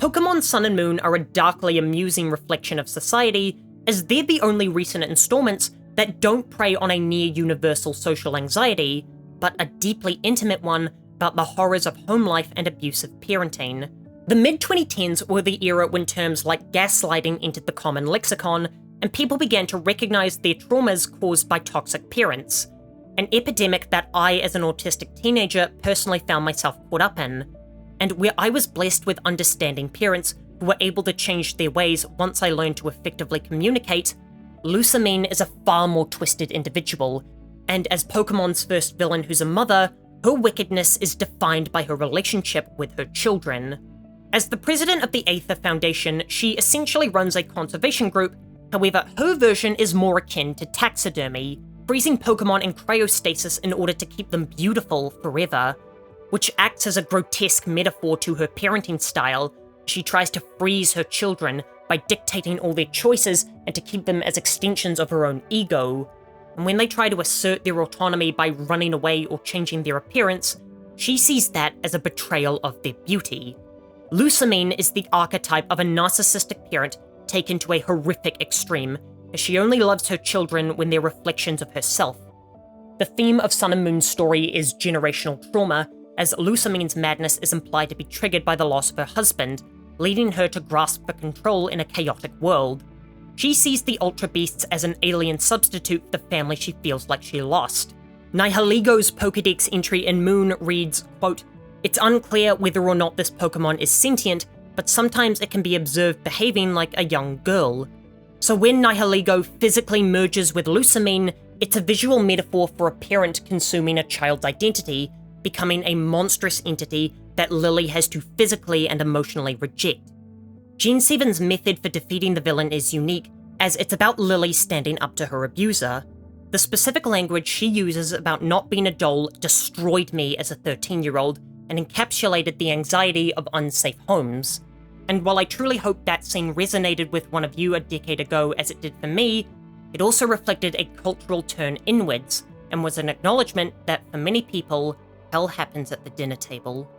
Pokémon Sun and Moon are a darkly amusing reflection of society, as they're the only recent installments that don't prey on a near-universal social anxiety, but a deeply intimate one about the horrors of home life and abusive parenting. The mid-2010s were the era when terms like gaslighting entered the common lexicon, and people began to recognize their traumas caused by toxic parents, an epidemic that I, as an autistic teenager, personally found myself caught up in, and where I was blessed with understanding parents who were able to change their ways once I learned to effectively communicate. Lusamine is a far more twisted individual, and as Pokemon's first villain who's a mother, her wickedness is defined by her relationship with her children. As the president of the Aether Foundation, she essentially runs a conservation group. However, her version is more akin to taxidermy, freezing Pokemon in cryostasis in order to keep them beautiful forever, which acts as a grotesque metaphor to her parenting style. She tries to freeze her children by dictating all their choices and to keep them as extensions of her own ego. And when they try to assert their autonomy by running away or changing their appearance, she sees that as a betrayal of their beauty. Lusamine is the archetype of a narcissistic parent taken to a horrific extreme, as she only loves her children when they're reflections of herself. The theme of Sun and Moon's story is generational trauma, as Lusamine's madness is implied to be triggered by the loss of her husband, leading her to grasp for control in a chaotic world. She sees the Ultra Beasts as an alien substitute for the family she feels like she lost. Nihiligo's Pokédex entry in Moon reads, quote, "It's unclear whether or not this Pokemon is sentient, but sometimes it can be observed behaving like a young girl." So when Nihiligo physically merges with Lusamine, it's a visual metaphor for a parent consuming a child's identity, becoming a monstrous entity that Lillie has to physically and emotionally reject. Gen 7's method for defeating the villain is unique, as it's about Lillie standing up to her abuser. The specific language she uses about not being a doll destroyed me as a 13-year-old and encapsulated the anxiety of unsafe homes. And while I truly hope that scene resonated with one of you a decade ago as it did for me, it also reflected a cultural turn inwards, and was an acknowledgement that for many people, hell happens at the dinner table.